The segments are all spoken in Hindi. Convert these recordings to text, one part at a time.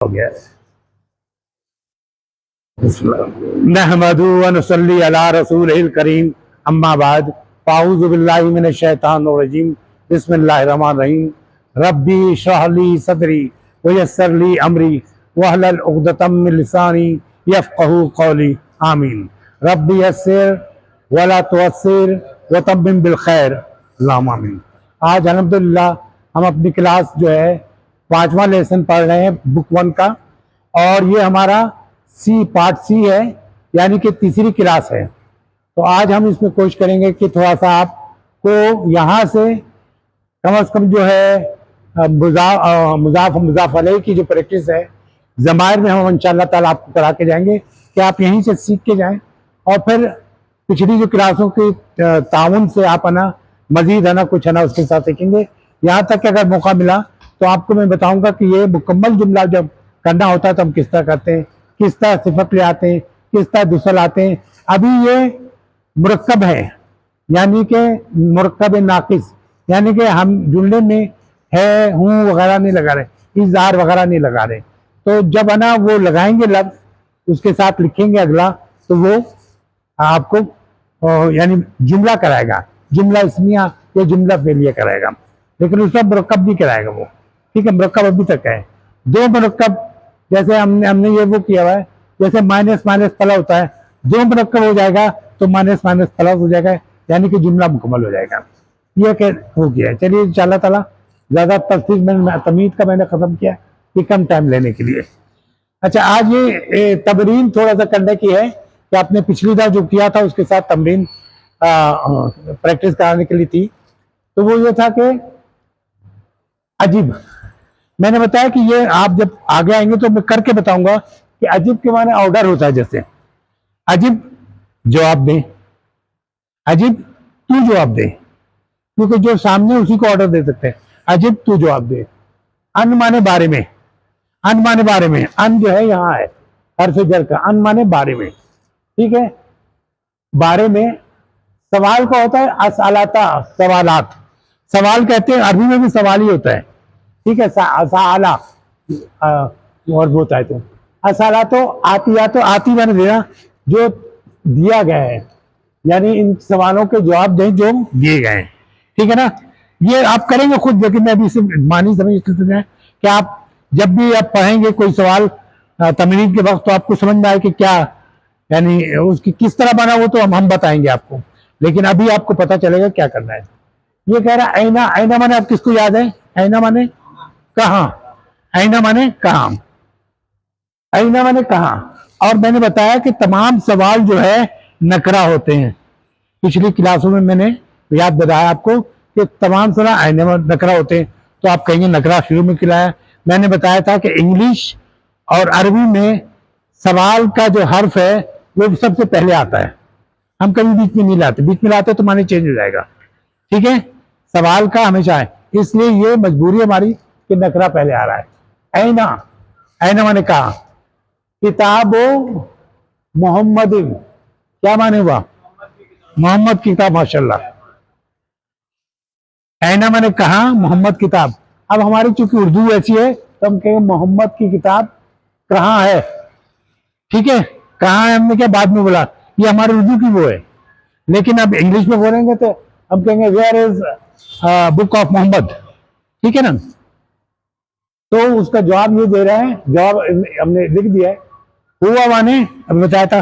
हो गया। नहमदु व नुसल्ली अला रसूलिल करीम, अम्मा बाद, फाऊज़ु बिल्लाहि मिनश शैतानिर रजीम, बिस्मिल्लाहिर रहमानिर रहीम। रब्बी इश्रह ली सदरी व यस्सिर ली अमरी वहलुल उक़दतम मिन लिसानी यफ़क़हू क़ौली, आमीन। रब्बी यस्सिर वला तुअस्सिर व तम्मिम बिल खैर, अल्लाहुम्मा आमीन। आज अल्हम्दुलिल्लाह हम अपनी क्लास जो है 5वां लेसन पढ़ रहे हैं बुक 1 का, और ये हमारा पार्ट सी है, यानी कि तीसरी क्लास है। तो आज हम इसमें कोशिश करेंगे कि थोड़ा सा आपको यहाँ से कम जो है मुज़ाफ अलैह की जो प्रैक्टिस है ज़मायर में, हम इंशाअल्लाह ताला आपको करा के जाएंगे कि आप यहीं से सीख के जाएं, और फिर पिछली जो क्लासों की ताउन से आप है ना मजीद है ना कुछ है ना उसके साथ सीखेंगे। यहाँ तक कि अगर मौका मिला तो आपको मैं बताऊंगा कि ये मुकम्मल जुमला जब करना होता है तो हम किस तरह करते हैं, किस तरह सिफत ले आते हैं, किस तरह दुसल आते हैं। अभी ये मुरक्कब है, यानी कि मुरक्कब नाकिस, यानी कि हम जुमले में है हूँ वगैरह नहीं लगा रहे, इज़हार वगैरह नहीं लगा रहे। तो जब है ना वो लगाएंगे लफ्ज उसके साथ लिखेंगे अगला, तो वो आपको यानी जुमला कराएगा, जुमला इसमिया या जुमला फेलिया कराएगा, लेकिन उसका मुरक्कब भी कराएगा वो। ठीक है, मुरक्कब अभी तक है। दो मुरक्कब, जैसे हमने ये वो किया हुआ है, जैसे माइनस माइनस प्लस होता है, दो मुरक्कब हो जाएगा तो माइनस माइनस प्लस हो जाएगा, यानी कि जुमला मुकम्मल हो जाएगा। ये हो गया। चलिए इंशाअल्लाह ताला ज़्यादा तफसील में तमीद का मैंने ख़त्म किया कि कम टाइम लेने के लिए। अच्छा, आज ये तमरीन थोड़ा सा करने की है कि आपने पिछली बार जो किया था उसके साथ तमरीन प्रैक्टिस कराने के लिए थी। तो वो ये था कि अजीब, मैंने बताया कि ये आप जब आगे आएंगे तो मैं करके बताऊंगा कि अजीब के माने ऑर्डर होता है। जैसे अजीब जवाब दे, अजीब तू जवाब दे, क्योंकि जो सामने उसी को ऑर्डर दे सकते हैं। अजीब तू जवाब दे। अन माने बारे में, अन माने बारे में, अन जो है यहाँ है हर्फ जर का, अन माने बारे में। ठीक है, बारे में सवाल का होता है असअलाता, सवालात, सवाल कहते हैं, अरबी में भी सवाल ही होता है। ठीक है, साला और होता है। तो असाला तो आती मैंने देना जो दिया गया है, यानी इन सवालों के जवाब दें जो दिए गए हैं। ठीक है ना, ये आप करेंगे खुद, लेकिन मैं अभी इसे मानी समझ कि आप जब भी आप पढ़ेंगे कोई सवाल तमरीन के वक्त, तो आपको समझ में आए कि क्या यानी उसकी किस तरह बना, वो तो हम बताएंगे आपको, लेकिन अभी आपको पता चलेगा क्या करना है। ये कह रहा है ऐना, ऐना माने आप किसको याद है? ऐना माने कहाँ, ऐना माने कहाँ, ऐना माने कहाँ। और मैंने बताया कि तमाम सवाल जो है नकरा होते हैं। पिछली क्लासों में मैंने याद बताया आपको कि तमाम सवाल ऐना नकरा होते हैं। तो आप कहेंगे नकरा शुरू में खिलाया। मैंने बताया था कि इंग्लिश और अरबी में सवाल का जो हर्फ है वो सबसे पहले आता है, हम कभी बीच में नहीं लाते, बीच में लाते तो माने चेंज हो जाएगा। ठीक है, सवाल का हमेशा है, इसलिए ये मजबूरी हमारी कि नकरा पहले आ रहा है। ऐना, ऐना माने कहा, किताबो मोहम्मदिन, क्या माने हुआ? मोहम्मद की किताब, माशाल्लाह। ऐना माने कहा, मोहम्मद किताब। अब हमारी चूंकि उर्दू ऐसी है तो हम कहेंगे मोहम्मद की किताब कहाँ है। ठीक है, कहाँ है हमने क्या बाद में बोला, ये हमारी उर्दू की वो है। लेकिन अब इंग्लिश में बोलेंगे तो हम कहेंगे where is book of Mohammad. ठीक है ना, तो उसका जवाब ये दे रहे हैं, जवाब हमने लिख दिया है। हुआ माने अभी बताया था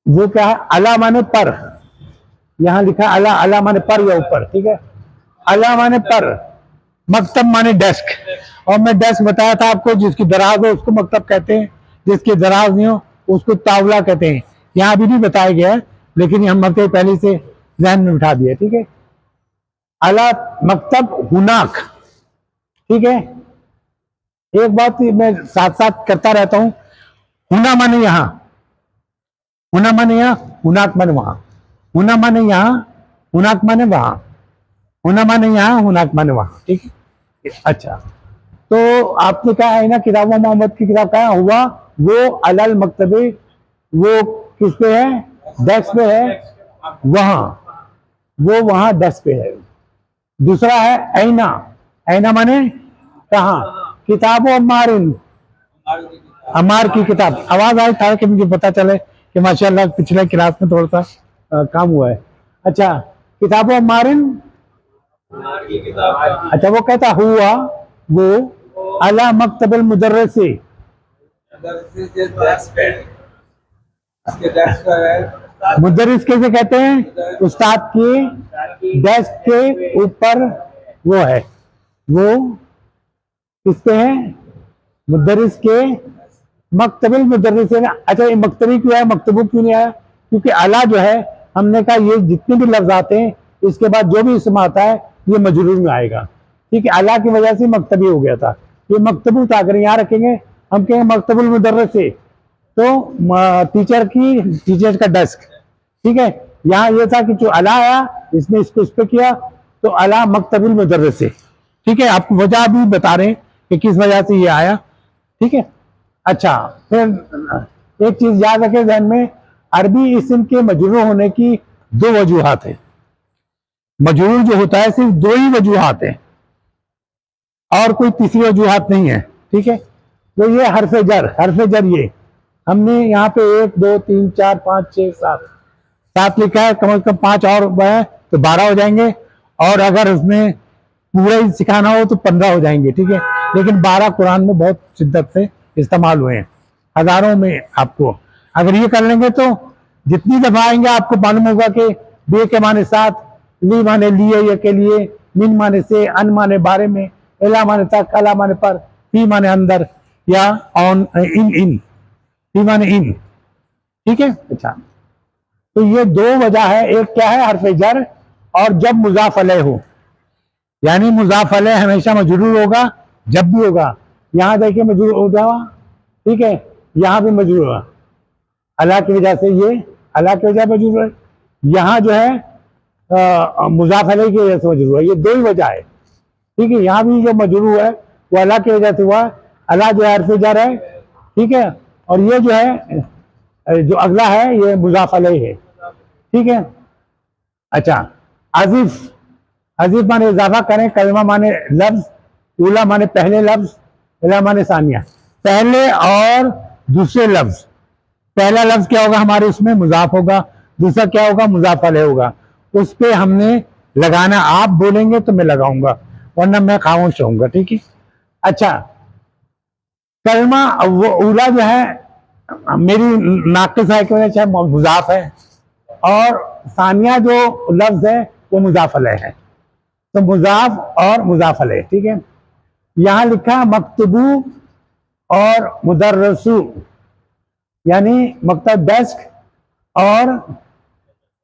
वो क्या है? अला माने पर, यहां लिखा अला, अला माने पर या ऊपर। ठीक है, अला माने पर, मकतब माने डेस्क, और मैं डेस्क बताया था आपको, जिसकी दराज हो उसको मकतब कहते हैं, जिसकी दराज नहीं हो उसको तावला कहते हैं। यहाँ अभी भी बताया गया है, लेकिन हम मकतब पहले से जहन में बिठा दिया। ठीक है, अला मकतब हुनाक। ठीक है, एक बात मैं साथ साथ करता रहता हूं, हुना माने यहां, हुना माने यहां, हुनाक माने वहां, हुना माने यहां, हुनाक माने वहां, हुना माने यहां, हुनाक माने वहां। ठीक है, अच्छा, तो आपने कहा है ना किताब मोहम्मद की किताब कहा हुआ, वो अलल मकतबे, वो किस पे है? डेस्क पे है, वहां, वो डेस्क पे है। दूसरा है ऐना, ऐना माने कहा, किताब अम्मारिन, अमार की किताब। आवाज आए था कि मुझे पता चले कि माशाल्लाह पिछले क्लास में थोड़ा सा काम हुआ है। अच्छा, किताब अम्मारिन, अच्छा वो कहता हुआ वो अला मकतबल मुदर्रिसी, मुदर्रिस कैसे कहते हैं? उस्ताद की डेस्क के ऊपर वो है, वो किसके हैं? मुदर्रिस के मकतबल मुदर्रिस है ना। अच्छा, ये मकतबी क्यों है, मकतबू क्यों नहीं आया? क्योंकि अला जो है, हमने कहा ये जितने भी लफ्ज आते हैं इसके बाद जो भी इसम आता है ये मजरूर में आएगा। ठीक है, अला की वजह से मकतबी हो गया था। ये मकतबू था, अगर यहाँ रखेंगे हम कहेंगे मकतबुल मुदर्रिस से, तो टीचर का डेस्क। ठीक है, यहाँ ये था कि जो अला आया इसने इसको इस पे किया, तो अला मकतबुल मुदर्रिस से। ठीक है, आपको वजह भी बता रहे हैं कि किस वजह से ये आया। ठीक है, अच्छा फिर एक चीज याद रखें ध्यान में, अरबी इस्म के मजरूर होने की दो वजूहात है। मजरूर जो होता है सिर्फ दो ही वजूहात है और कोई तीसरी वजूहात नहीं है। ठीक है, तो ये हरफे जर ये हमने यहाँ पे 1 2 3 4 5 6 7 लिखा है, कम से कम 5 और है तो 12 हो जाएंगे, और अगर उसमें पूरा ही सिखाना हो तो 15 हो जाएंगे। ठीक है, लेकिन 12 कुरान में बहुत शिद्दत से इस्तेमाल हुए हैं, हजारों में। आपको अगर ये कर लेंगे तो जितनी दफा आएंगे आपको मालूम होगा कि बे के माने साथ, ली माने लिए, ये के लिए, मिन माने से, अन माने बारे में, एला माने तक, अला माने पर, फी माने अंदर, या ऑन, इन फी माने इन। ठीक है, अच्छा तो ये दो वजह है, एक क्या है हरफे जर, और जब मुजाफ अलैह हो, यानी मुजाफ अलैह हमेशा मजरूर होगा जब भी होगा। यहां देखिए मजरूर हो जावा, ठीक है, यहां भी मजरूर होगा अला की वजह से, ये अला की वजह मजरूर है, यहाँ जो है मुजाफ अलैह की वजह से मजरूर है। ये दो ही वजह है। ठीक है, यहाँ भी जो मजरूर है वो अला की वजह से हुआ, अला जो है हरफ जर है। ठीक है, और ये जो है जो अगला है ये मुजाफ अलैह है। ठीक है, अच्छा आजिफ, आजिफ माने इजाफा करें, कलमा माने लफ्ज, उला माने पहले लफ्ज, इला माने सानिया, पहले और दूसरे लफ्ज। पहला लफ्ज क्या होगा हमारे उसमें? मुजाफ होगा। दूसरा क्या होगा? मुजाफ अलैह होगा। उस पे हमने लगाना, आप बोलेंगे तो मैं लगाऊंगा वरना मैं खामोश रहूंगा। ठीक है, अच्छा कलमा वो उला जो है मेरी नाकिस है की वजह से मुजाफ है, और सानिया जो लफ्ज है वो मुजाफ अलैह है, तो मुजाफ और मुजाफ अलैह। ठीक है, यहां लिखा मकतबू और मुदर्रसू, यानी मकतब डेस्क, और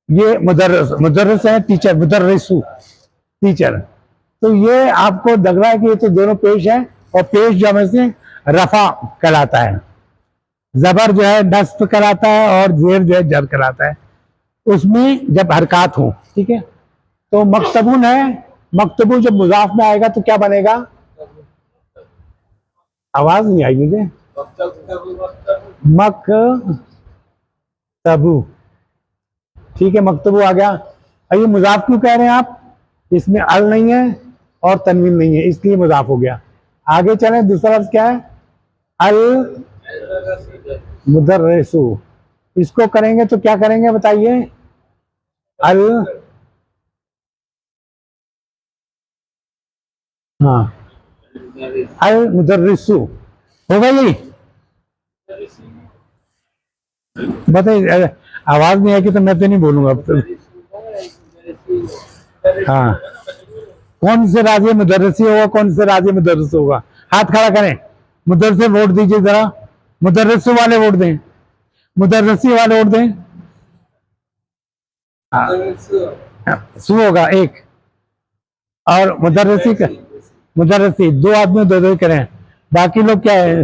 ये मुदर्रस है टीचर, मुदर्रिसू टीचर। तो ये आपको लग रहा है कि ये तो दोनों पेश है, और पेश जो हमें से रफा कहलाता है, जबर जो है नस्ब कहलाता है, और जेर जो है जर कहलाता है, उसमें जब हरकत हो। ठीक है, तो मकतबुन है, मकतबू जब मुजाफ में आएगा तो क्या बनेगा? आवाज नहीं आई मुझे। मकतबू, ठीक है, मकतबू आ गया। ये मुजाफ क्यों कह रहे हैं आप? इसमें अल नहीं है और तनवीन नहीं है, इसलिए मुजाफ हो गया। आगे चलें, दूसरा लफ्ज क्या है? अल मुदर्रिसु, इसको करेंगे तो क्या करेंगे बताइए? अल, हाँ अल मुदर्रिसु हो गई। बताइए, आवाज नहीं आएगी तो मैं तो नहीं बोलूंगा अब तो। हाँ, कौन से राजी मुदर्रिसी होगा, कौन से राजी मुदर्रिस होगा? हाथ खड़ा करें, मुदर्रिस वोट दीजिए जरा, मुदर्रिस वाले वोट दें, मुदर्रिसी वाले वोट दें। सु होगा एक, और मुदर्रिसी का, मुदर्रिसी दो आदमी दो दो करें, बाकी लोग क्या है?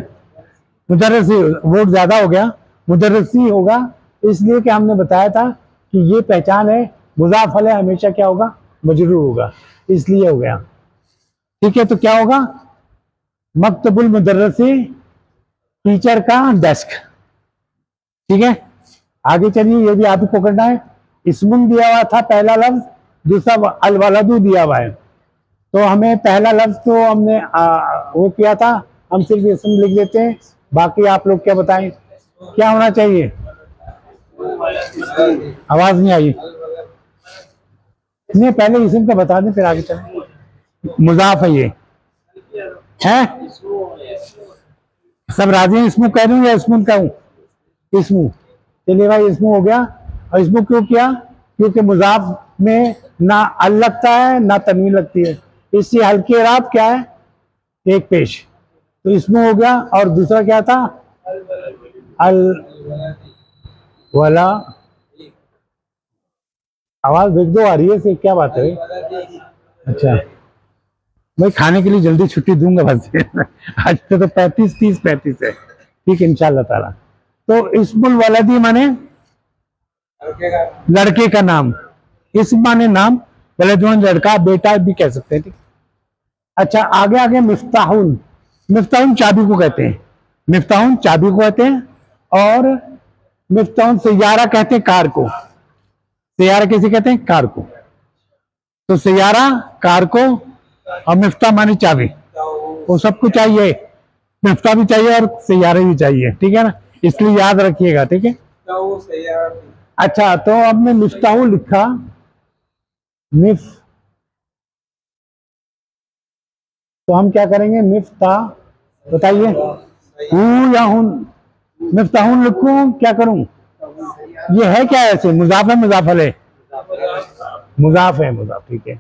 मुदर्रिसी वोट ज्यादा हो गया, मुदर्रिसी होगा, इसलिए कि हमने बताया था कि ये पहचान है, मुजाफ अलैह हमेशा क्या होगा? मजरूर होगा, इसलिए हो गया। ठीक है, तो क्या होगा? मकतबुल मुदर्रिसी, टीचर का डेस्क। ठीक है, आगे चलिए, ये भी आप ही पकड़ना है। इसमुन दिया हुआ था पहला लफ्ज, दूसरा अल वलदू दिया हुआ है, तो हमें पहला लफ्ज तो हमने वो किया था हम सिर्फ इसम लिख देते हैं, बाकी आप लोग क्या बताएं क्या होना चाहिए। आवाज नहीं आई। नहीं, पहले इसम का बता दें फिर आगे चलें। मुजाफ है ये है। सब राजी हैं? इसमें कह दूं या इसमें कहूं? इसमू। चलिए भाई, इसमू हो गया। और इसमू क्यों किया? क्योंकि मुजाफ में ना अल लगता है ना तनवीन लगती है, इससे हल्की राब क्या है, एक पेश। तो इसमू हो गया। और दूसरा क्या था? अल वाला। आवाज भेज दो, आ रही है से क्या बात है? अच्छा, मैं खाने के लिए जल्दी छुट्टी दूंगा बस। आज तो 35 है। ठीक है इंशाल्लाह ताला। तो इस्मुल वलदी माने लड़के का नाम, इस्म माने नाम, वलदुन लड़का, बेटा भी कह सकते हैं। ठीक। अच्छा, आगे आगे मिफ्ताहुन। मिफ्ताहुन चाबी को कहते हैं, मिफ्ताहुन चाबी को कहते हैं। और मिफ्ताहुन सैयारा कहते हैं कार को। सैयारा किसे कहते हैं? कार को। तो सैयारा कार को, और मिफ्ता माने चाबी, वो सबको चाहिए। मिफ्ता भी चाहिए और सैयारे भी चाहिए, ठीक है ना, इसलिए याद रखिएगा। ठीक है। अच्छा, तो अब मैं मिफ्ताहु लिखा, मिफ, तो हम क्या करेंगे? मिफ्ता, बताइए हूं या हुन? मिफ्ताहुन लिखूं, क्या करूं? ये है क्या ऐसे? मुजाफ है, मुजाफल है? मुजाफ है, मुजाफ। ठीक है।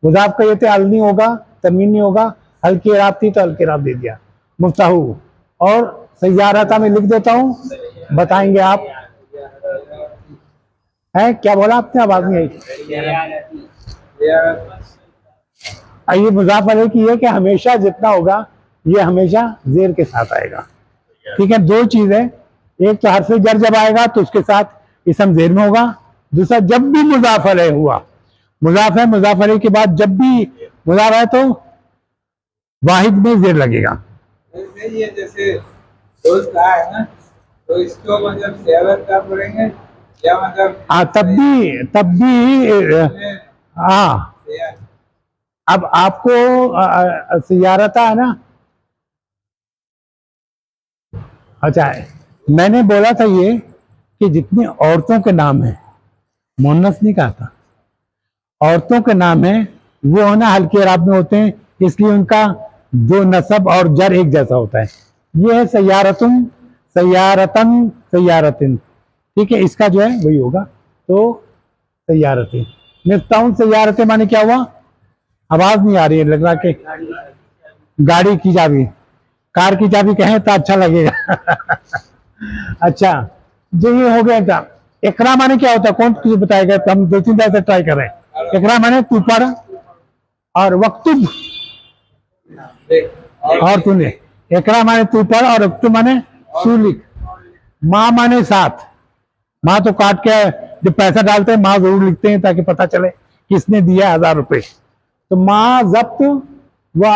मुजाफ का ये थे अल नहीं होगा, तमीन नहीं होगा, हल्की राब थी तो हल्की राब दे दिया, मुफ्ताहु। और सैयारता में लिख देता हूं, बताएंगे आप। है क्या बोला आपने? आवाज नहीं आई। ये मुजाफ अलैह की है कि हमेशा जितना होगा ये हमेशा जेर के साथ आएगा। ठीक है। दो चीज है, एक तो हर्फ जर जब आएगा तो उसके साथ इसम जेर में होगा। दूसरा, जब भी मुजाफ अलैह हुआ, मुजाफ है, मुजाफ अलैह के बाद जब भी मुजाफ है तो वाहिद में जेर लगेगा। ये जैसे दोस्त कहा है ना, तो इसको मतलब सेवत का पढ़ेंगे क्या मतलब? तब भी हाँ। अब आपको सियारता है ना। अच्छा, मैंने बोला था ये कि जितनी औरतों के नाम है, मुन्नस नहीं कहा था, औरतों के नाम है वो है ना हल्के राब में होते हैं, इसलिए उनका दो नसब और जर एक जैसा होता है। ये है सैयारतुन, सैयारतन, सैयारतिन। ठीक है, इसका जो है वही होगा। तो सैयारतें, मिफ्ताहुन सैयारतें माने क्या हुआ? आवाज नहीं आ रही है, लग रहा कि गाड़ी की चाबी, कार की चाबी कहें तो अच्छा लगेगा। अच्छा, जो ये हो गया था। इकरा माने क्या होता है? कौन तुझे बताएगा? तो हम 2-3 तरह से ट्राई कर रहे हैं। इकरा माने तू पढ़, और वक्तुब, और तूने। इकरा माने तू पढ़, और वक्तुब माने तू लिख। माँ माने साथ, माँ तो काट के जब पैसा डालते हैं माँ जरूर लिखते हैं ताकि पता चले किसने दिया 1000 रुपए। तो माँ जब्त व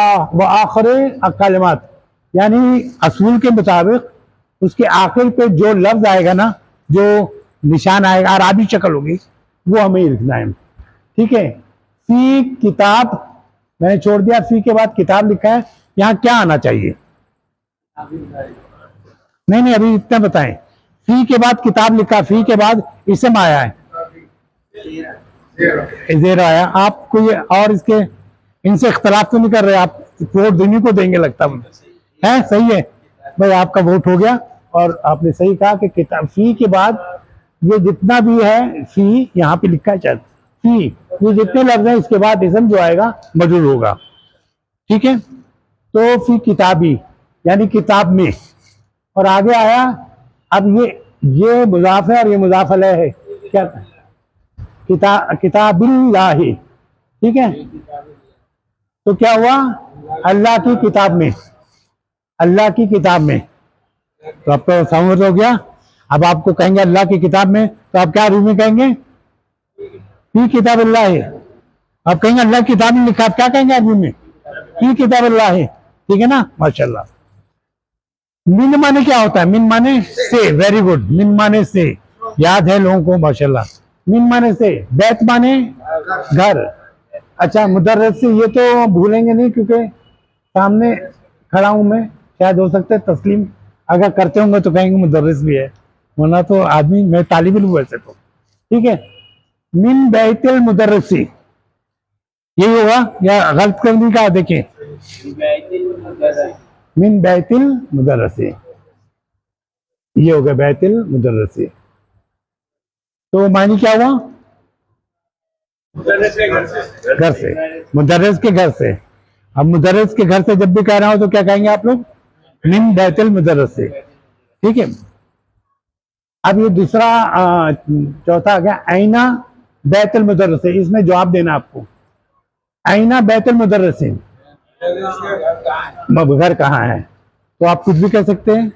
आखिर कलमात, यानी असूल के मुताबिक उसके आखिर पे जो लफ्ज आएगा ना, जो निशान आएगा, अरबी शक्ल होगी, वो हमें लिखना है। ठीक है। फी किताब मैंने छोड़ दिया, फी के बाद किताब लिखा है, यहाँ क्या आना चाहिए? नहीं, अभी इतना बताएं। फी के बाद किताब लिखा, फी के बाद इसम आया है, जेर आया। आप कोई और इसके इनसे इख्तलाफ तो नहीं कर रहे? आप वोट देने को देंगे लगता है। सही है भाई, आपका वोट हो गया। और आपने सही कहा कि किताब, फी के बाद ये जितना भी है, फी यहाँ पे लिखा है शायद, फी, ये जितने लफ्ज हैं इसके बाद इसम जो आएगा मौजूद होगा। ठीक है। तो फी किताबी यानी किताब में, और आगे आया। अब ये मुजाफ है और ये मुजाफ अलैह है। क्या? किताबिल्लाही। ठीक है। तो क्या हुआ? अल्लाह की किताब में, अल्लाह की किताब में। तो आपको समझ हो गया। अब आपको कहेंगे अल्लाह की किताब में, तो आप क्या रूप में कहेंगे? फी किताब अल्लाह है। आप कहेंगे अल्लाह की किताब में लिखा, आप क्या कहेंगे अरबी में? फी किताब अल्लाह है। ठीक है ना, माशाल्लाह। मिन माने क्या होता है? मिन माने से, वेरी गुड। मिन माने से, याद है लोगों को, माशाल्लाह। मिन माने से, बैत माने घर। अच्छा, मुदर्रस से, ये तो भूलेंगे नहीं क्योंकि सामने खड़ा हूं मैं। शायद हो सकता है तस्लीम अगर करते होंगे तो कहेंगे मुदर्रिस भी है, वरना तो आदमी, मैं तालिब इल्म हूं वैसे तो। ठीक है, मिन बैतिल मुदर्रिसी यही होगा या गलत कर दी कहा, देखिए मिन बैतिल मुदर्रिसी, ये हो गया बैतिल मुदर्रिसी। तो मानी क्या हुआ? घर से, मुदर्रिस के घर से। अब मुदर्रिस के घर से जब भी कह रहा हो तो क्या कहेंगे आप लोग? मिन बैतिल मुदर्रिसी। ठीक है, अब ये दूसरा चौथा आ गया ऐना बैतुल मुदर्रिस। इसमें जवाब देना आपको, ऐना बैतुल मुदर्रिस, घर कहाँ है? तो आप कुछ भी कह सकते हैं,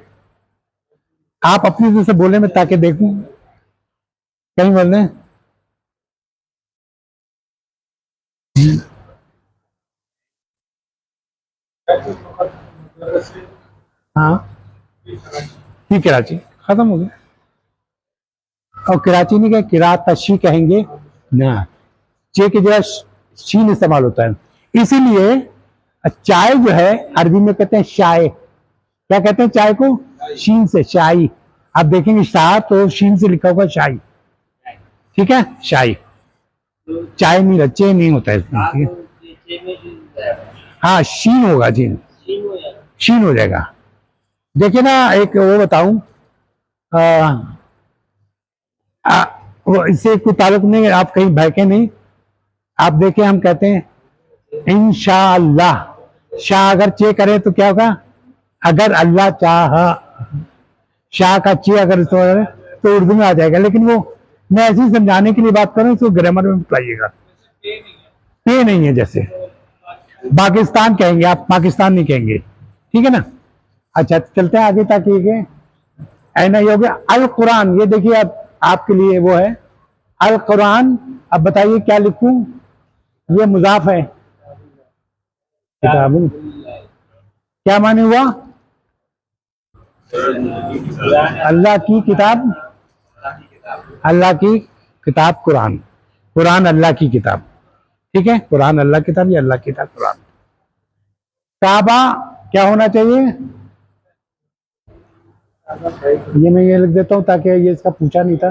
आप अपनी तरफ से बोले मैं ताकि देखूं कहीं बोल रहे हैं। हाँ, ठीक, कराची खत्म हो गया। और कराची नहीं कहे, किरातशी कहेंगे ना, चे की जगह शीन इस्तेमाल होता है। इसीलिए चाय जो है अरबी में कहते हैं शाय। क्या कहते हैं चाय को? शीन से, शाई। आप देखेंगे शाह तो शीन से लिखा होगा शाई। ठीक है, शाई। चाय नहीं, रचे नहीं होता है इसमें। हाँ, शीन होगा जी, शीन हो जाएगा। देखिए ना, एक वो बताऊं, वो इससे कोई ताल्लुक नहीं है, आप कहीं बहके नहीं। आप देखें, हम कहते हैं इंशाअल्लाह, शाह अगर चे करे तो क्या होगा? अगर अल्लाह चाह, शाह का चे अगर तो उर्दू में आ जाएगा। लेकिन वो मैं ऐसे ही समझाने के लिए बात कर रहा हूँ, इसको ग्रामर में बताइएगा। पे नहीं है, जैसे पाकिस्तान कहेंगे आप, पाकिस्तान नहीं कहेंगे। ठीक है ना? अच्छा, चलते हैं आगे, ताकि ये ऐना ये हो गया। अल कुरान, ये देखिए आपके लिए वो है अल कुरान। अब बताइए क्या लिखूं? ये मुजाफ है, किताब क्या माने हुआ? अल्लाह की किताब, अल्लाह की किताब कुरान, कुरान अल्लाह की किताब। ठीक है, कुरान अल्लाह की किताब, ये अल्लाह की किताब कुरान। काबा क्या होना चाहिए? ये मैं ये लिख देता हूं ताकि ये इसका पूछा नहीं था।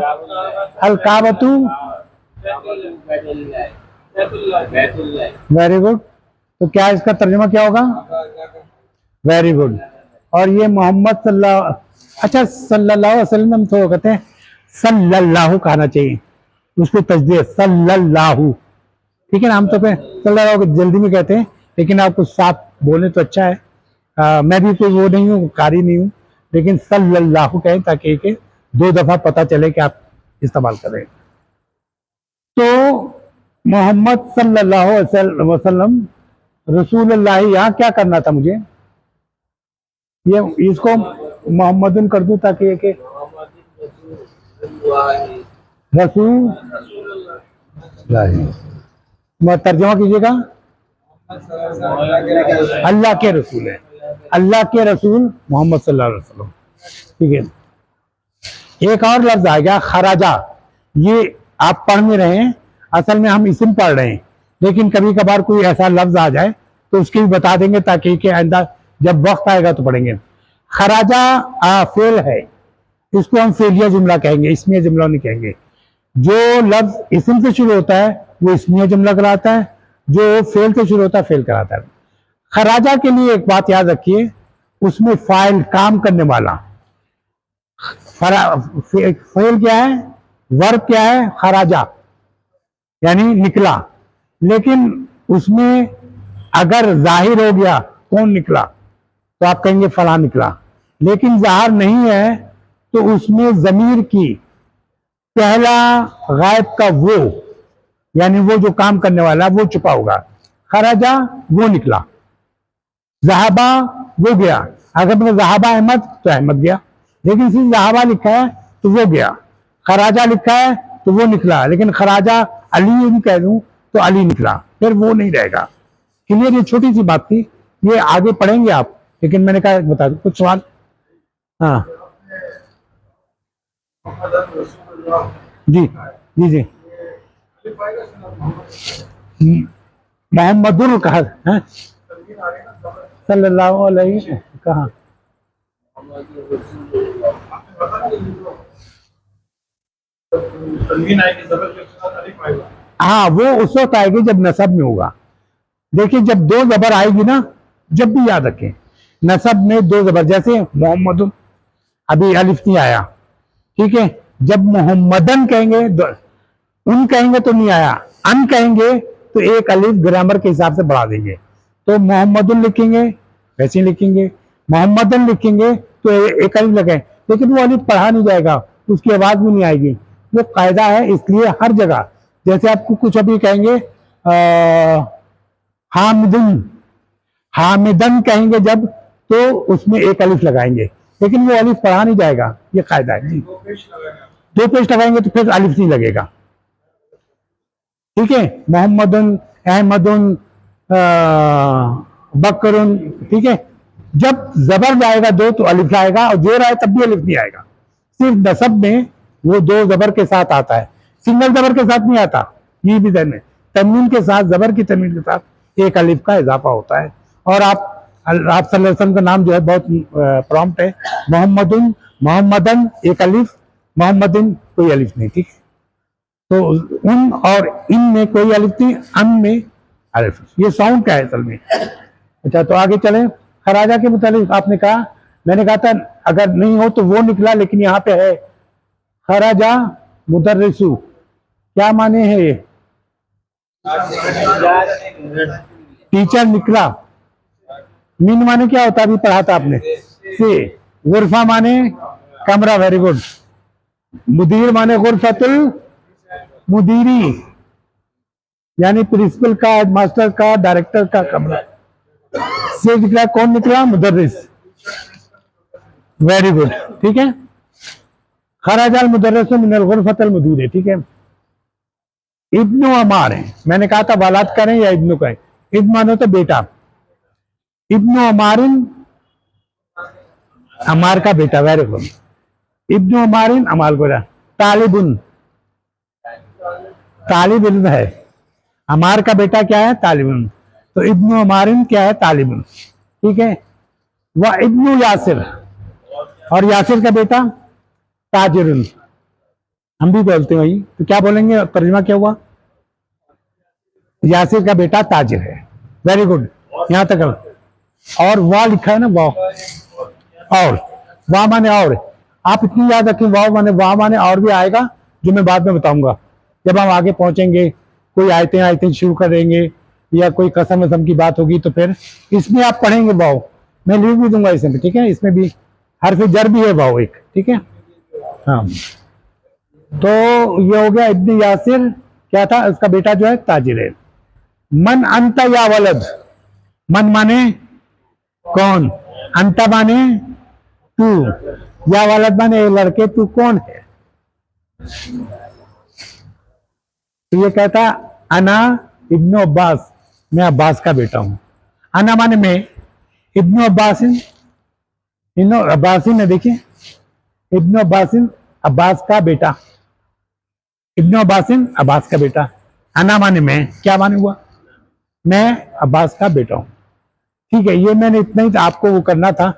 अल काबतु, वेरी गुड। तो क्या इसका तर्जुमा क्या होगा? Very good. और ये मोहम्मद सल्लल्लाहु, अच्छा सल्लल्लाहु अलैहि वसल्लम तो कहते हैं, सल्लल्लाहु कहना चाहिए, उसको तजदीद सल्लल्लाहु। ठीक है ना, आमतौर पे सल्लल्लाहु को जल्दी में कहते हैं, लेकिन आपको साफ बोले तो अच्छा है। मैं भी कोई वो नहीं हूँ, कारी नहीं हूँ, लेकिन सल्लल्लाहु कहें ताकि के 2 दफा पता चले कि आप इस्तेमाल करें। तो मोहम्मद सल्लल्लाहु अलैहि वसल्लम रसूलुल्लाह, यहाँ क्या करना था मुझे? ये इसको मोहम्मदुन कर दूं ताकि ये के रसूल, तर्जुमा कीजिएगा। अल्लाह के रसूल है, अल्लाह के रसूल मोहम्मद सल्लल्लाहु अलैहि वसल्लम। ठीक है, एक और लफ्ज आ गया खराजा। ये आप पढ़ नहीं रहे हैं, असल में हम इस्म पढ़ रहे हैं, लेकिन कभी कभार कोई ऐसा लफ्ज आ जाए तो उसकी भी बता देंगे ताकि के आइंदा जब वक्त आएगा तो पढ़ेंगे। खराजा फेल है, इसको हम फेलिया जुमला कहेंगे, इसमिया जुमला नहीं कहेंगे। जो लफ्ज इस्म से शुरू होता है वो इसमिया जुमला कराता है, जो फेल से शुरू होता है फेल कराता है। खराजा के लिए एक बात याद रखिए, उसमें फाइल काम करने वाला, फेल क्या है, वर्ब क्या है, खराजा यानी निकला। लेकिन उसमें अगर जाहिर हो गया कौन निकला तो आप कहेंगे फला निकला, लेकिन जाहिर नहीं है तो उसमें जमीर की पहला गायब का वो, यानी वो जो काम करने वाला वो छुपा होगा। खराजा वो निकला, जहाबा वो गया। अगर मैंने जहाबा अहमद तो अहमद गया, लेकिन सिर्फ जहाबा लिखा है तो वो गया। खराजा लिखा है तो वो निकला, लेकिन खराजा अली भी कह दूं तो अली निकला, फिर वो नहीं रहेगा। क्लियर? ये छोटी सी बात थी, ये आगे पढ़ेंगे आप, लेकिन मैंने कहा बता दूं। कुछ सवाल? हाँ जी जी जी। मोहम्मदुल कहा है, सल्लल्लाहु अलैहि, कहा तनवीन आएगी, जबर के साथ अलिफ आएगा। हाँ, वो उस वक्त आएगी जब नसब में होगा। देखिए, जब दो जबर आएगी ना, जब भी याद रखें, नसब में दो जबर, जैसे मोहम्मद, अभी अलिफ नहीं आया, ठीक है। जब मोहम्मदन कहेंगे, उन कहेंगे तो नहीं आया, अन कहेंगे तो एक अलिफ ग्रामर के हिसाब से बढ़ा देंगे। तो मोहम्मदुन लिखेंगे, वैसे ही लिखेंगे। मोहम्मदन लिखेंगे तो एक अलिफ लगे, लेकिन वो अलिफ पढ़ा नहीं जाएगा, उसकी आवाज भी नहीं आएगी। वो कायदा है, इसलिए हर जगह, जैसे आपको कुछ अभी कहेंगे हामिदुन, हामिदन कहेंगे जब, तो उसमें एक अलिफ लगाएंगे, लेकिन वो अलिफ पढ़ा नहीं जाएगा, ये कायदा है जी। दो पेश लगाएंगे तो फिर अलिफ नहीं लगेगा, ठीक है। मोहम्मदुन, अहमदुन, बकरुन, ठीक है। जब जबर जाएगा दो तो अलिफ आएगा, और जेर आए तब भी अलिफ नहीं आएगा। सिर्फ नसब में वो दो जबर के साथ आता है, सिंगल जबर के साथ नहीं आता, ये भी ध्यान में। तनवीन के साथ, जबर की तनवीन के साथ एक अलिफ का इजाफा होता है। और आप सल्लल्लाहु अलैहि वसल्लम का नाम जो है बहुत प्रॉम्प्ट है, मोहम्मदुन, मोहम्मदन एक अलिफ, मोहम्मदिन कोई अलिफ नहीं, ठीक है। तो उन और इन में कोई अलिफ नहीं, अन में अलिफ। ये साउंड क्या है असल में। अच्छा, तो आगे चलें। खराजा के मुतालिक आपने कहा, मैंने कहा था अगर नहीं हो तो वो निकला, लेकिन यहाँ पे है खराजा मुदर्रिसु, क्या माने हैं ये? टीचर निकला। मीन माने क्या होता है, अभी पढ़ा था आपने, से। गुरफा माने कमरा, वेरी गुड। मुदीर माने गुरफतुल मुदीरी, यानी प्रिंसिपल का, हेडमास्टर का, डायरेक्टर का कमरा। से निकला, कौन निकला? मुदर्रिस, वेरी गुड, ठीक है। खराजल मुदर्रिस मिनल गुरफतल मुदीर, ठीक है। इब्नु अमार है, मैंने कहा था वालाद करें या इब्नु कहें। इब्न मानो तो बेटा, इब्नु अमारिन, अमार का बेटा, वेरी गुड। इब्नु अमारिन, अमाल को तालिबुन, तालिब इल्म है। अमार का बेटा क्या है? तालिबुन। तो इब्नु अमारिन क्या है? तालिबुन, ठीक है। वह इब्नु यासिर, और यासिर का बेटा ताजिरुन, हम भी बोलते हैं वही। तो क्या बोलेंगे, तर्जुमा क्या हुआ? यासिर का बेटा ताजिर है, वेरी गुड, यहां तक। और वाह लिखा है ना, वाह, और वाह माने और। आप इतनी याद रखें, वाह माने, वाह माने और भी आएगा, जो मैं बाद में बताऊंगा जब हम आगे पहुंचेंगे। कोई आयतें शुरू करेंगे या कोई कसम वसम की बात होगी, तो फिर इसमें आप पढ़ेंगे वाह, मैं लिख भी दूंगा इसमें, ठीक है। इसमें भी हर्फ जर भी है वाह एक, ठीक है। हाँ, तो ये हो गया इब्न यासिर, क्या था? उसका बेटा जो है ताजिर है। मन अंता या वलद, मन माने कौन, अंता माने तू, या वलद माने लड़के, तू कौन है? तो ये कहता अना इब्न अब्बास, मैं अब्बास का बेटा हूं। अना माने मैं, इब्न अब्बासिन, इब्न अब्बासिन है, देखिए, इब्न अब्बासिन, अब्बास का बेटा, इब्न अब्बासिन, अब्बास का बेटा। अना माने मैं, क्या माने हुआ? मैं अब्बास का बेटा हूं, ठीक है। ये मैंने इतना ही आपको वो करना था।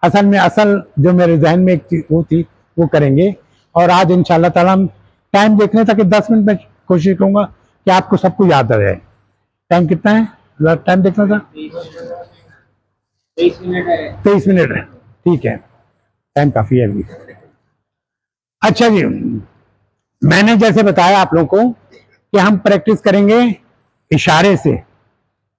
असल में असल जो मेरे जहन में एक वो थी, वो करेंगे। और आज इंशाल्लाह ताला हम टाइम देखने था कि 10 मिनट में कोशिश करूंगा कि आपको सबको याद आ जाए। टाइम कितना है? टाइम देखना था, 23 मिनट है। 23 मिनट है, ठीक है, टाइम काफी है अभी। अच्छा जी, मैंने जैसे बताया आप लोगों को कि हम प्रैक्टिस करेंगे इशारे से।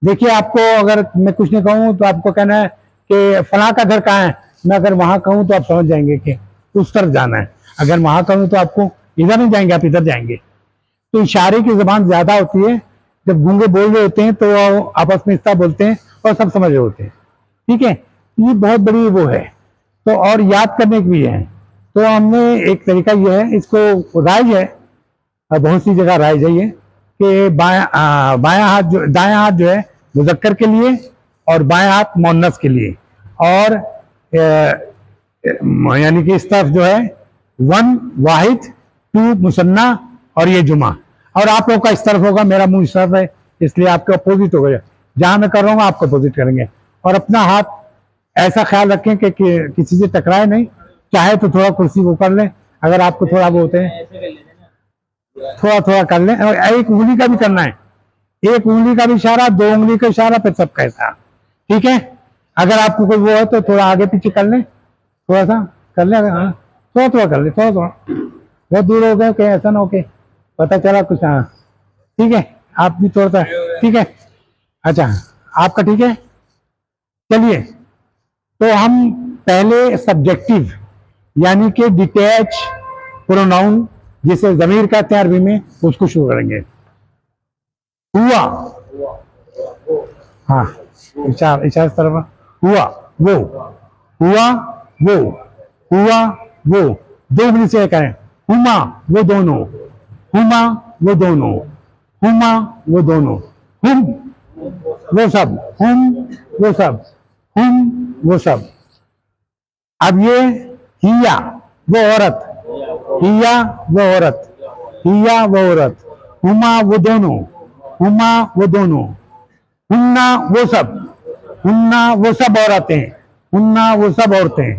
देखिए, आपको अगर मैं कुछ नहीं कहूँ तो आपको कहना है कि फलां का घर कहाँ है। मैं अगर वहां कहूँ तो आप समझ जाएंगे कि उस तरफ जाना है। अगर वहां कहूँ तो आपको इधर नहीं जाएंगे, आप इधर जाएंगे। तो इशारे की जबान ज्यादा होती है। जब गूंगे बोल रहे होते हैं तो आपस में इतना बोलते हैं और सब समझ रहे होते हैं, ठीक है। ये बहुत बड़ी वो है। तो और याद करने की भी है। तो हमने एक तरीका ये है, इसको राइज है, बहुत सी जगह राइज है ये, कि बायां हाथ जो, दायां हाथ जो है मुजक्कर के लिए और बायां हाथ मुन्नस के लिए। और यानी कि इस तरफ जो है 1 वाहिद, 2 मुसन्ना, और ये जुमा। और आप लोग का इस तरफ होगा, मेरा मुंह इस तरफ है, इसलिए आपके अपोजिट होगा। जहां मैं कर रहा हूँ आप अपोजिट करेंगे। और अपना हाथ ऐसा ख्याल रखें कि किसी से टकराए नहीं, चाहे तो थोड़ा कुर्सी वो कर लें, अगर आपको थोड़ा वो होते हैं थोड़ा थोड़ा कर लें, और एक उंगली का भी करना है, एक उंगली का भी इशारा, दो उंगली का इशारा, फिर सबका इशारा, ठीक है। अगर आपको कोई वो है तो थोड़ा आगे पीछे कर लें, थोड़ा सा कर लें, हाँ थोड़ा थोड़ा कर लें, थोड़ा थोड़ा, बहुत दूर हो गए कहीं ऐसा ना हो के पता चला कुछ, हाँ ठीक है, आप भी थोड़ा सा, ठीक है। अच्छा आपका ठीक है, चलिए तो हम पहले सब्जेक्टिव यानी कि डिटैच प्रोनाउन जिसे जमीर कहते हैं अरबी में, उसको शुरू करेंगे। हुआ, हाँ इशारा इशारा तरफ, हुआ वो, हुआ वो, हुआ वो, दो उंगली से करें, हुमा वो दोनों, हुमा वो दोनों, हुमा वो दोनों, हुम वो सब, हुम वो सब, हुम वो सब। अब ये हिया वो औरत, हिया वो औरत, हिया वो औरत, हुमा वो दोनों, हुमा वो दोनों, हुन्ना वो सब, हुन्ना वो सब औरतें, हुन्ना वो सब औरतें,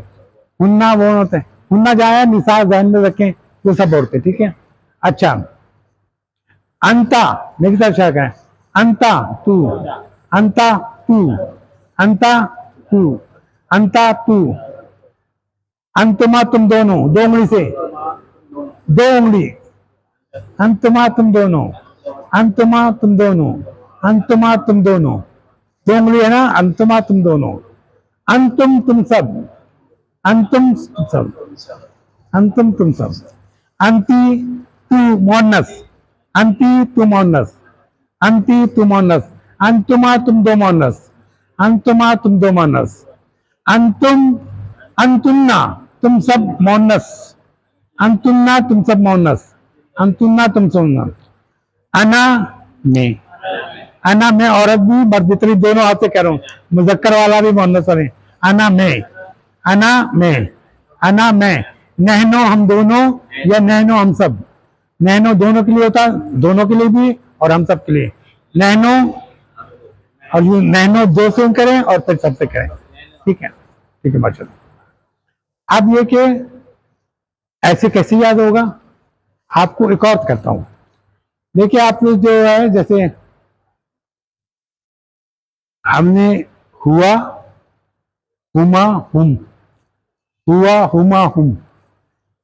हुन्ना वो औरतें, हुन्ना जाए निसार ध्यान में रखें, वो सब औरतें, ठीक है। अच्छा अंता मेरी तरफ से कहें, अंता तू, अंता तू, अंता तू, अंता तू, अंतमा तुम दोनों, दो उंगली से, दो उंगली, अंतमा तुम दोनों, अंतमा तुम दोनों, अंतमा तुम दोनों, दो उंगली है ना, अंतमा तुम दोनों, अंतुम तुम सब, अंतुम तुम सब, अंतुम तुम सब, अंति तू मोनस, अंति तू मोनस, अंति तू मोनस, अंतुमा तुम दो मोनस, अंतुमा तुम दो मोनस, अंतुम अंतुन्ना तुम सब मोनस, अंतुन्ना तुम सब मोनस, अंतुन्ना तुम सब मोनस, अना में, अना में औरत भी मर्द भी, दोनों हाथ से कह रहा हूँ, मुजक्कर वाला भी मोनस वाले, अना में, अना में, अना में, नहनो हम दोनों या नहनो हम सब, नहनो दोनों के लिए होता है, दोनों के लिए भी और हम सब के लिए, नहनो, और ये नहनो दो से करें और फिर सबसे करें, ठीक है, ठीक है माशा। अब ये कि ऐसे कैसे याद होगा, आपको एक और करता हूं, देखिए आप लोग जो है जैसे हमने हुआ हुमा हुम, हुआ हुमा हुम,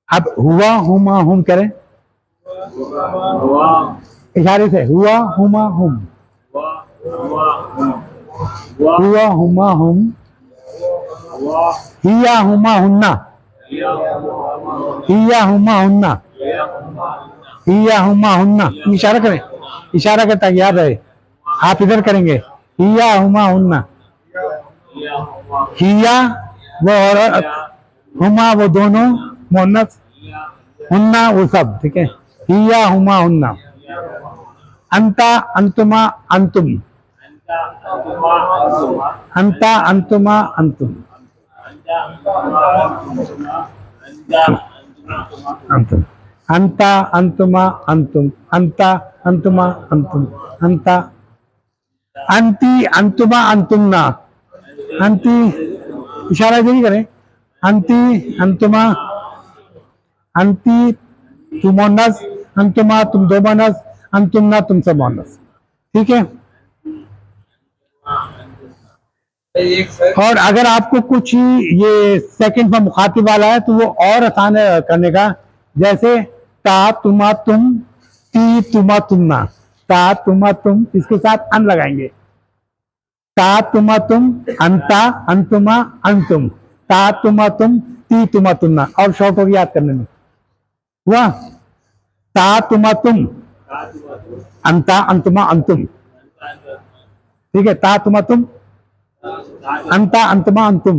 अब हुआ हुमा हुम करें इशारे से, हुआ हुमा हुम, हुआ हुमा हुम, हिया हुमा हुन्ना, हिया हुमा हुन्ना, हिया हुमा हुन्ना, इशारा करें, इशारा करता याद रहे, आप इधर करेंगे, हिया हुमा हुन्ना, हिया वो औरत, हुमा वो दोनों मोहन्नस, हुन्ना वो सब, ठीक है, हिया हुमा हुन्ना, अंता अंतुमा अंतुम, अंता अंतुमा अंतुम, अंतुम, अंता अंतुमा अंतुम, अंता अंतुमा अंतुम, अंता अंति अंतुमा अंतुमना, अंति इशारा नहीं करें, अंति अंतुमा, अंति तुम मोनस, अंतुमा तुम दो मोनस, अंतुमना तुम सब मोनस, ठीक है। एक सर और अगर आपको कुछ ये सेकंड फॉर्म मुखातिब वाला है तो वो और आसान है करने का, जैसे ता तुमा तुम, ती तुमा तुमना, ता तुमा तुम, इसके साथ अन लगाएंगे, ता तुमा तुम, अंता अंतुमा अंतुम, ता तुमा तुम, ती तुमा तुमना, और शॉर्ट होगी याद करने में, हुआ ता तुमा तुम, अंता अंतुमा अंतुम, ठीक है, ता तुमा तुम, अंता अंतमा अंतुम,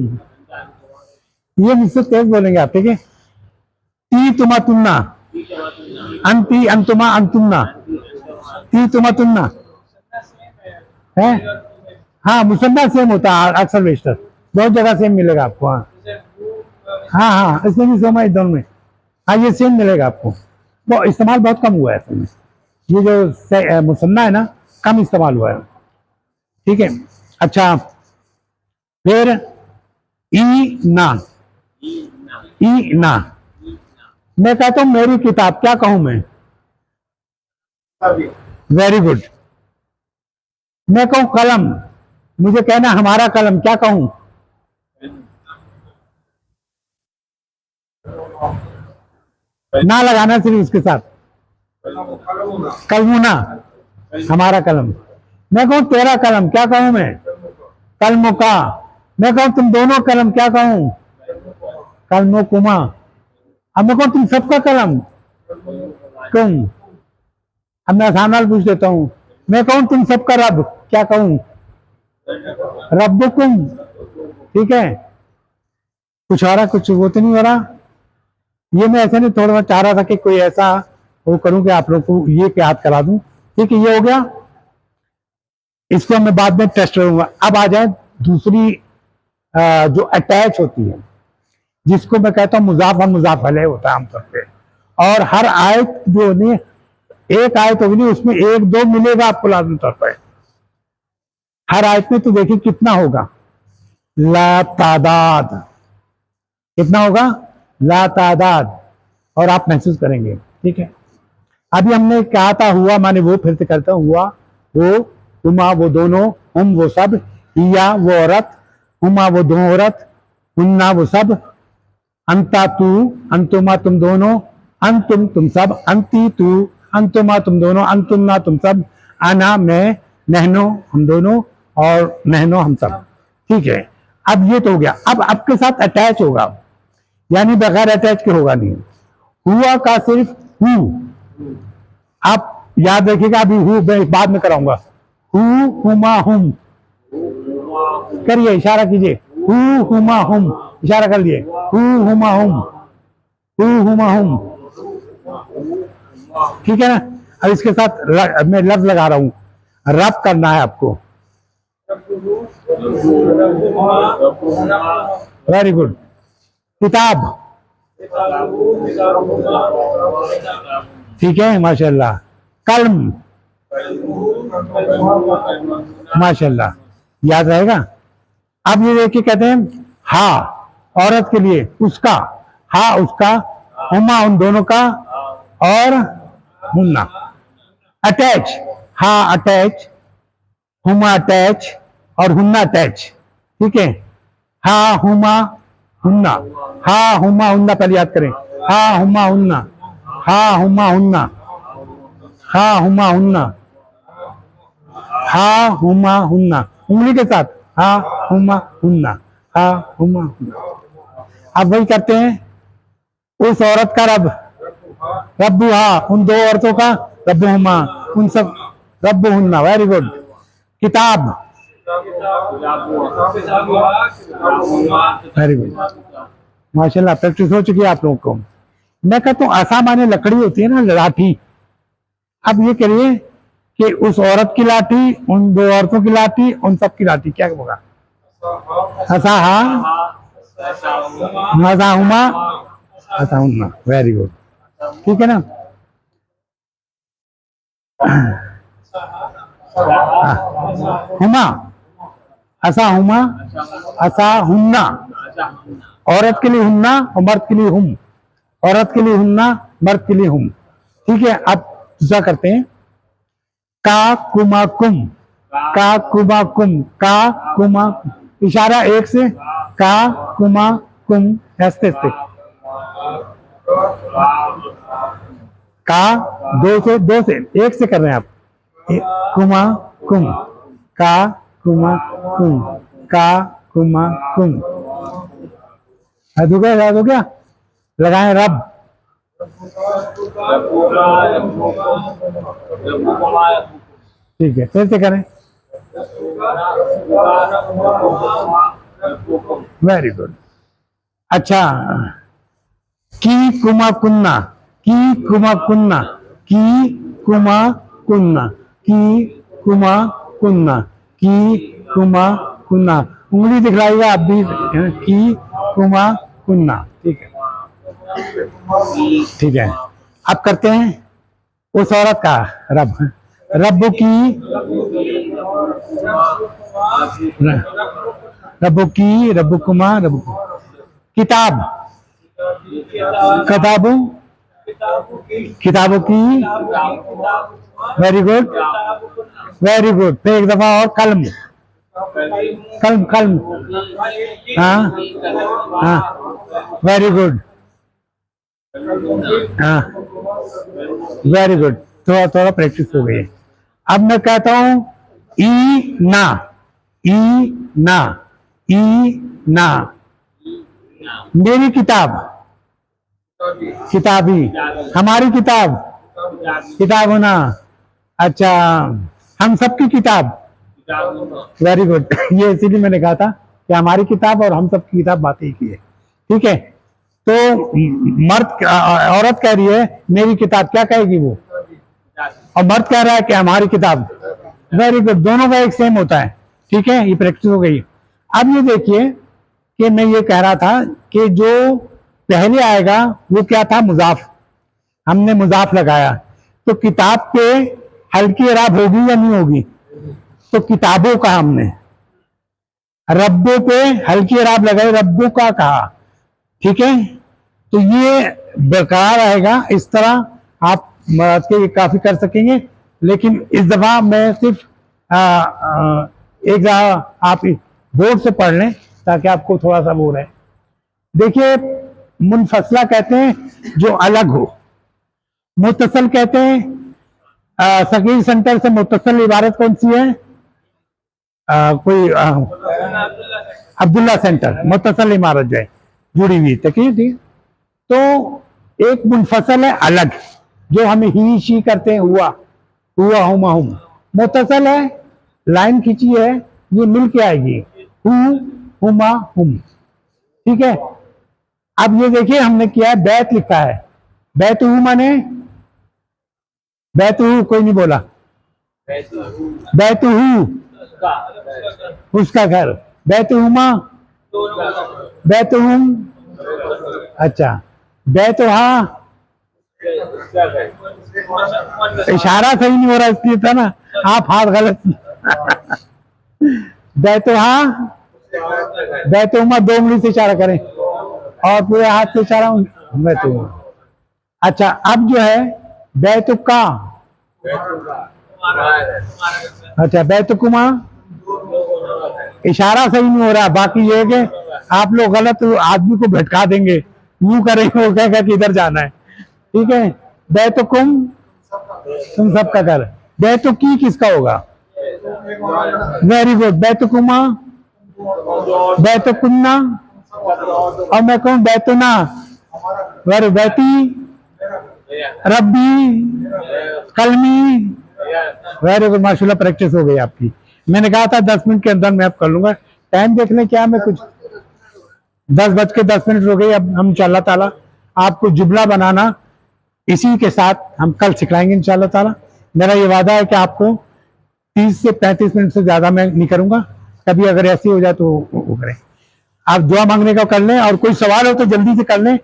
ये मुझसे तेज बोलेंगे आप, ठीक है। ती तुमा तुमना, अंति अंतुमा अंतुमना, ती तुमा तुमना है, हाँ मुसन्ना सेम होता है, अक्सर बेशतर बहुत जगह सेम मिलेगा आपको, हाँ हाँ हाँ, इसमें भी सेम है दोनों में, हाँ ये सेम मिलेगा आपको, वो इस्तेमाल बहुत कम हुआ है असल में, ये जो मुसन्ना है ना कम इस्तेमाल हुआ है, ठीक है। अच्छा फिर ई ना, ई ना। मैं कहता हूं मेरी किताब, क्या कहूं मैं? Very good. मैं कहूं कलम, मुझे कहना हमारा कलम, क्या कहूं? ना लगाना सिर्फ उसके साथ, कलमुना, हमारा कलम। मैं कहूं तेरा कलम, क्या कहूं मैं? कलमुका। मैं कहूं तुम दोनों कलम, क्या कहूं? कलमुकुमा। अब मैं कहूं तुम सबका कलम, तुम। अब मैं आसान वाला पूछ देता हूं, मैं कहूं तुम सबका रब, क्या कहूं? रब्बुकुम। ठीक है, कुछ आ रहा, कुछ वो तो नहीं हो रहा। ये मैं ऐसे नहीं, थोड़ा मैं चाह रहा था कि कोई ऐसा वो करूं कि आप लोग को ये याद करा दूं। ठीक है, ये हो गया, इसको मैं बाद में टेस्ट करूंगा। अब आ जाए दूसरी जो अटैच होती है, जिसको मैं कहता हूं मुजाफ और मुजाफ अलैह होता है आमतौर पे। और हर आयत जो नहीं, एक आयत होगी नहीं, उसमें एक दो मिलेगा आपको लाजमी तौर पर हर आयत में। तो देखिए कितना होगा, ला तादाद, कितना होगा? ला तादाद। और आप महसूस करेंगे। ठीक है, अभी हमने कहा था हुआ माने वो, फिर से करता हूं, हुआ वो, हुमा वो दोनों, हम वो सब, हिया वो औरत, हुमा वो दो औरत, हुन्ना वो सब, अंता तू, अंतुमा तुम दोनों, अंतुम तुम सब, अंती तू, अंतुमा तुम दोनों, अंतुन्ना तुम सब, आना मैं, नहनो हम दोनों, और नहनो हम सब। ठीक है, अब ये तो हो गया। अब आपके साथ अटैच होगा, यानी बगैर अटैच के होगा नहीं। हुआ का सिर्फ हु, आप याद रखिएगा, अभी हु बाद में कराऊंगा। हु, हुमा हुम, करिए, इशारा कीजिए, हु हुमा हुम, इशारा कर लिए, हु हुमा हुम, हु हुमा हुम। ठीक है ना? अब इसके साथ मैं लफ्ज लगा रहा हूं, रब करना है आपको। Very good. किताब, ठीक है, माशाल्लाह। कलम, माशाल्लाह, याद रहेगा। अब ये देखिए, कहते हैं हा, औरत के लिए उसका, हा उसका, हुमा उन दोनों का, और हुन्ना। अटैच, हा अटैच, हुमा अटैच, और हुन्ना अटैच। ठीक है, हा हुमा हुन्ना, हा हुमा हुन्ना, पहले याद करें, हा हुमा हुन्ना, हा हुमा हुन्ना, हा हुमा हुन्ना, हा हुमा हुन्ना, उंगली के साथ, हा हुमा हुन्ना, हा हुमा हुन्ना। अब वही करते हैं, उस औरत का रब, रब्बु हा, उन दो औरतों का, रब्बु हुमा, उन सब, रब्बु हुन्ना। Very good. किताब, वेरी गुड, माशाल्लाह, प्रैक्टिस हो चुकी है आप लोगों को। मैं कहता हूँ आसा माने लकड़ी होती है ना, लाठी। अब ये करिए कि उस औरत की लाठी, उन दो औरतों की लाठी, उन सब की लाठी, क्या होगा? असाहा, मजाहुमा, असाहुन्ना। Very good. ठीक है ना? हुमा, असाहुमा, असाहुन्ना। औरत के लिए हुन्ना और मर्द के लिए हुम, औरत के लिए हुन्ना, मर्द के लिए हुम। ठीक है, अब दूसरा करते हैं, का कुमा कुम, का कुमा कुम, का कुमा, इशारा एक से, का कुमा कुम, हंसते हंसते, का दो से, दो से, एक से कर रहे हैं आप, कुमा कुम, का कुमा कुम, का कुमा कुम। याद हो गया, याद हो गया? लगाए रब, ठीक है, फिर से करें। Very good. अच्छा, की कुमा कुन्ना, की कुमा कुन्ना, की कुमा कुन्ना, की कुमा कुन्ना, की कुमा कुन्ना। उंगली दिखलाइएगा आप भी, की कुमा कुन्ना। ठीक है, ठीक है। अब करते हैं उस औरत का रब, रब की, रब्बुकी, रब्बुकुमा, रब्बुकुम। किताब, किताबों, किताबों की। Very good, very good. फिर एक दफा और, कलम, कलम, कलम। हाँ हाँ, वेरी गुड। हाँ, वेरी गुड। थोड़ा थोड़ा प्रैक्टिस हो गई है। अब मैं कहता हूं ई ना, ई ना, ई ना। मेरी किताब, किताबी। हमारी किताब, किताब होना। अच्छा, हम सबकी किताब, वेरी गुड। ये इसीलिए मैंने कहा था कि हमारी किताब और हम सबकी किताब बात एक ही है। ठीक है, तो मर्द, औरत कह रही है मेरी किताब, क्या कहेगी वो? और मर्द कह रहा है कि हमारी किताब। वेरी गुड, दोनों का एक सेम होता है। ठीक है, ये प्रैक्टिस हो गई। अब ये देखिए कि मैं ये कह रहा था कि जो पहले आएगा वो क्या था? मुजाफ। हमने मुजाफ लगाया, तो किताब पे हल्की इराब होगी या नहीं होगी? तो किताबों का हमने, रब्बों पे हल्की इराब लगाई, रब्बों का कहा। ठीक है, तो ये बरकरार रहेगा। इस तरह आप के काफी कर सकेंगे। लेकिन इस दफा मैं सिर्फ एक दफा आप बोर्ड से पढ़ लें ताकि आपको थोड़ा सा वो रहे। देखिए, मुनफसला कहते हैं जो अलग हो, मुत्तसल कहते हैं सगीर सेंटर से मुत्तसल इबारत कौन सी है? कोई अब्दुल्ला सेंटर, मुत्तसल इमारत जो है जुड़ी हुई। ठीक है, तो एक मुनफसल है अलग, जो हम ही शी करते हैं, हुआ, हुआ, हुमा, हुम। मुत्तसल है, लाइन खींची है, ये मिल के आएगी, हु, हुमा, हुम। ठीक है, अब ये देखिए हमने किया है, बैत लिखा है। बैत हु माने, बैत हु कोई नहीं बोला, बैत हु उसका घर, बैत हुमा, बैत हुम। अच्छा, बैत हा, इशारा सही नहीं हो रहा इसलिए था ना, आप हाथ गलत। बैतुहा, बैतुमा, दो उंगली से इशारा करें और पूरे हाथ से इशारा, बैतुमा। अच्छा, अब जो है बैतुका, अच्छा बैतुकुमा, इशारा सही नहीं हो रहा। बाकी ये है कि आप लोग गलत आदमी को भटका देंगे, यूं करेंगे, वो कहेगा कि इधर जाना है। ठीक है, बैतुकुम, तुम सबका घर। बैतुकी किसका होगा? Very good. बैतुकुमा, बैतुकुन्ना, और मैं कहूँ बैतुना, वेरी, बैती, रब्बी, कलमी। वेरी गुड, माशाल्लाह, प्रैक्टिस हो गई आपकी। मैंने कहा था 10 मिनट के अंदर मैं आप कर लूंगा। टाइम देख लें क्या, मैं कुछ 10:10 हो गई। अब हम इंशाअल्लाह ताला आपको जुमला बनाना इसी के साथ हम कल सिखाएंगे इंशाअल्लाह ताला। मेरा ये वादा है कि आपको 30 से 35 मिनट से ज्यादा मैं नहीं करूंगा। कभी अगर ऐसी हो जाए तो वो करें। आप दुआ मांगने का कर लें, और कोई सवाल हो तो जल्दी से कर लें।